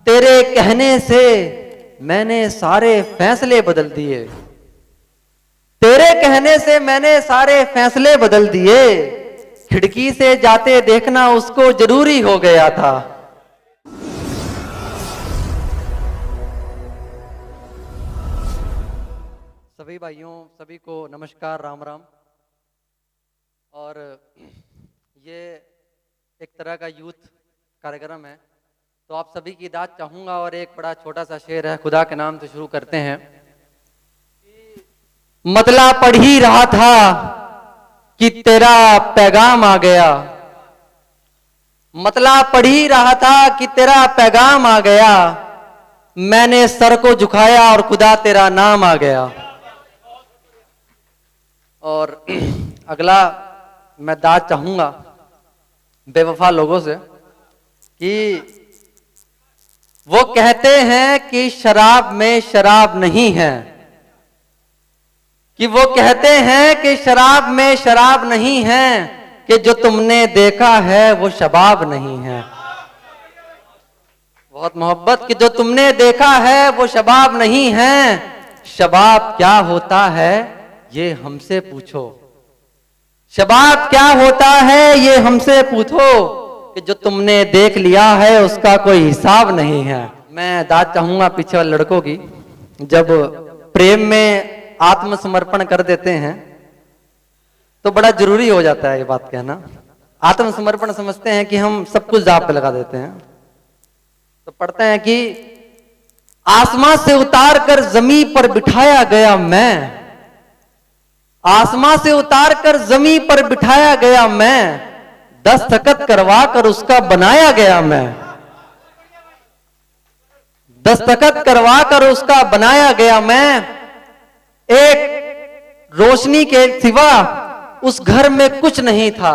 तेरे कहने से मैंने सारे फैसले बदल दिए। तेरे कहने से मैंने सारे फैसले बदल दिए। खिड़की से जाते देखना उसको जरूरी हो गया था। सभी भाइयों, सभी को नमस्कार, राम राम। और ये एक तरह का यूथ कार्यक्रम है, तो आप सभी की दाद चाहूँगा। और एक बड़ा छोटा सा शेर है, खुदा के नाम से शुरू करते हैं। मतला पढ़ ही रहा था कि तेरा पैगाम आ गया। मतला पढ़ ही रहा था कि तेरा पैगाम आ गया। मैंने सर को झुकाया और खुदा तेरा नाम आ गया। और अगला मैं दाद चाहूंगा बेवफा लोगों से कि वो कहते हैं कि शराब में शराब नहीं है, कि वो कहते हैं कि शराब में शराब नहीं है, कि जो तुमने देखा है वो शबाब नहीं है। बहुत मोहब्बत, कि जो तुमने देखा है वो शबाब नहीं है। शबाब क्या होता है ये हमसे पूछो। शबाब क्या होता है ये हमसे पूछो, कि जो तुमने देख लिया है उसका कोई हिसाब नहीं है। मैं दाद चाहूंगा पीछे वाले लड़कों की। जब प्रेम में आत्मसमर्पण कर देते हैं तो बड़ा जरूरी हो जाता है ये बात कहना। आत्मसमर्पण समझते हैं कि हम सब कुछ दांव पे लगा देते हैं। तो पढ़ते हैं कि आसमां से उतार कर जमीन पर बिठाया गया मैं। आसमां से उतार कर जमीन पर बिठाया गया मैं। दस्तखत करवा कर उसका बनाया गया मैं। दस्तखत करवा कर उसका बनाया गया मैं। एक रोशनी के सिवा उस घर में कुछ नहीं था।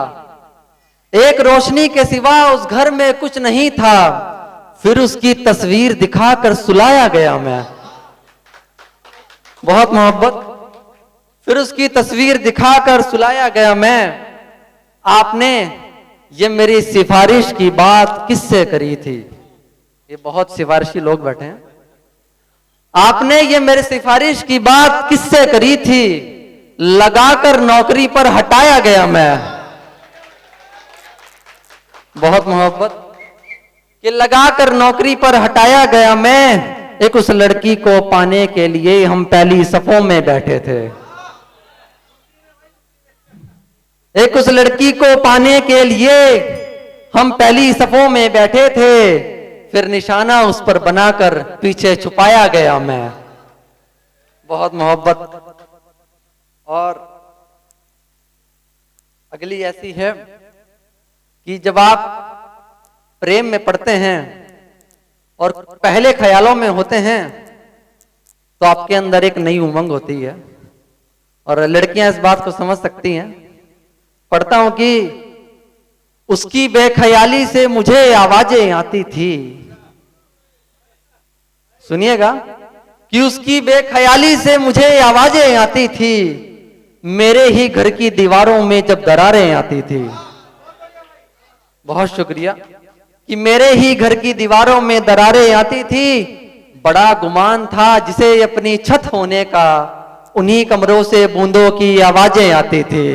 एक रोशनी के सिवा उस घर में कुछ नहीं था। फिर उसकी तस्वीर दिखाकर सुलाया गया मैं। बहुत मोहब्बत। फिर उसकी तस्वीर दिखाकर सुलाया गया मैं। आपने ये मेरी सिफारिश की बात किससे करी थी? ये बहुत सिफारिशी लोग बैठे हैं। आपने ये मेरी सिफारिश की बात किससे करी थी? लगाकर नौकरी पर हटाया गया मैं। बहुत मोहब्बत, कि लगाकर नौकरी पर हटाया गया मैं। एक उस लड़की को पाने के लिए हम पहली सफों में बैठे थे। एक उस लड़की को पाने के लिए हम पहली सफों में बैठे थे। फिर निशाना उस पर बनाकर पीछे छुपाया गया मैं। बहुत मोहब्बत। और अगली ऐसी है कि जब आप प्रेम में पड़ते हैं और पहले ख्यालों में होते हैं तो आपके अंदर एक नई उमंग होती है। और लड़कियां इस बात को समझ सकती हैं। पढ़ता हूं कि उसकी बेख्याली से मुझे आवाजें आती थी। सुनिएगा, कि उसकी बेख्याली से मुझे आवाजें आती थी। मेरे ही घर की दीवारों में जब दरारें आती थी। बहुत शुक्रिया। कि मेरे ही घर की दीवारों में दरारें आती थी। बड़ा गुमान था जिसे अपनी छत होने का। उन्हीं कमरों से बूंदों की आवाजें आती थी।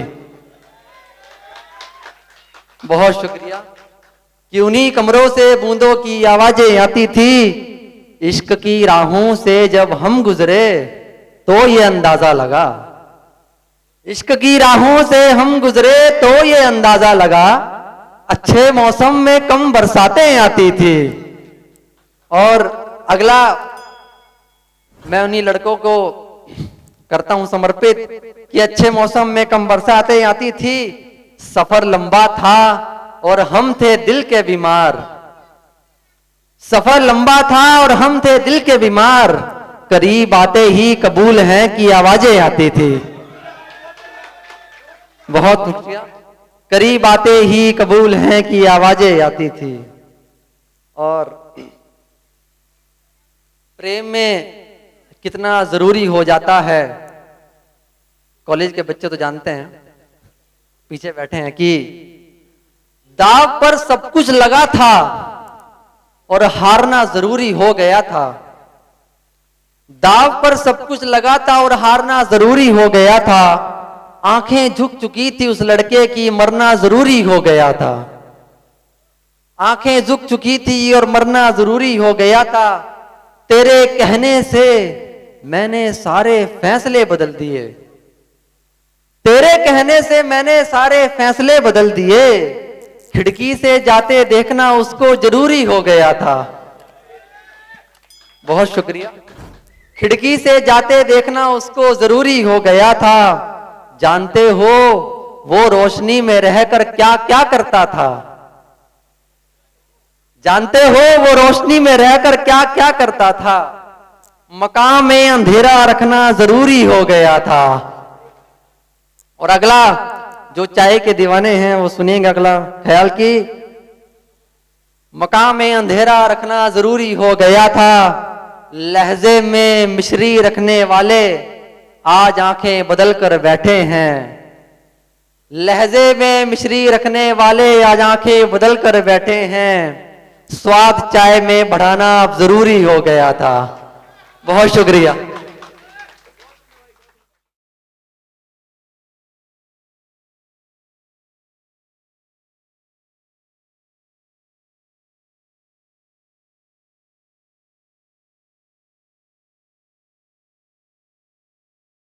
बहुत शुक्रिया। कि उन्हीं कमरों से बूंदों की आवाजें आती थी। इश्क की राहों से जब हम गुजरे तो ये अंदाजा लगा। इश्क की राहों से हम गुजरे तो ये अंदाजा लगा। अच्छे मौसम में कम बरसातें आती थी। और अगला मैं उन्हीं लड़कों को करता हूं समर्पित कि अच्छे मौसम में कम बरसातें आती थी। सफर लंबा था और हम थे दिल के बीमार। सफर लंबा था और हम थे दिल के बीमार। करीब आते ही कबूल हैं की आवाजें आती थी। बहुत शुक्रिया। करीब आते ही कबूल हैं की आवाजें आती थी। और प्रेम में कितना जरूरी हो जाता है, कॉलेज के बच्चे तो जानते हैं, पीछे बैठे हैं, कि दाव पर सब कुछ लगा था और हारना जरूरी हो गया था। दाव पर सब कुछ लगा था और हारना जरूरी हो गया था। आंखें झुक चुकी थी उस लड़के की, मरना जरूरी हो गया था। आंखें झुक चुकी थी और मरना जरूरी हो गया था। तेरे कहने से मैंने सारे फैसले बदल दिए। तेरे कहने से मैंने सारे फैसले बदल दिए। खिड़की से जाते देखना उसको जरूरी हो गया था। बहुत शुक्रिया। खिड़की से जाते देखना उसको जरूरी हो गया था। जानते हो वो रोशनी में रहकर क्या क्या करता था। जानते हो वो रोशनी में रहकर क्या क्या करता था। मकान में अंधेरा रखना जरूरी हो गया था। और अगला जो चाय के दीवाने हैं वो सुनिएगा अगला ख्याल की। मकान में अंधेरा रखना जरूरी हो गया था। लहजे में मिश्री रखने वाले आज आंखें बदल कर बैठे हैं। लहजे में मिश्री रखने वाले आज आंखें बदल कर बैठे हैं। स्वाद चाय में बढ़ाना अब जरूरी हो गया था। बहुत शुक्रिया।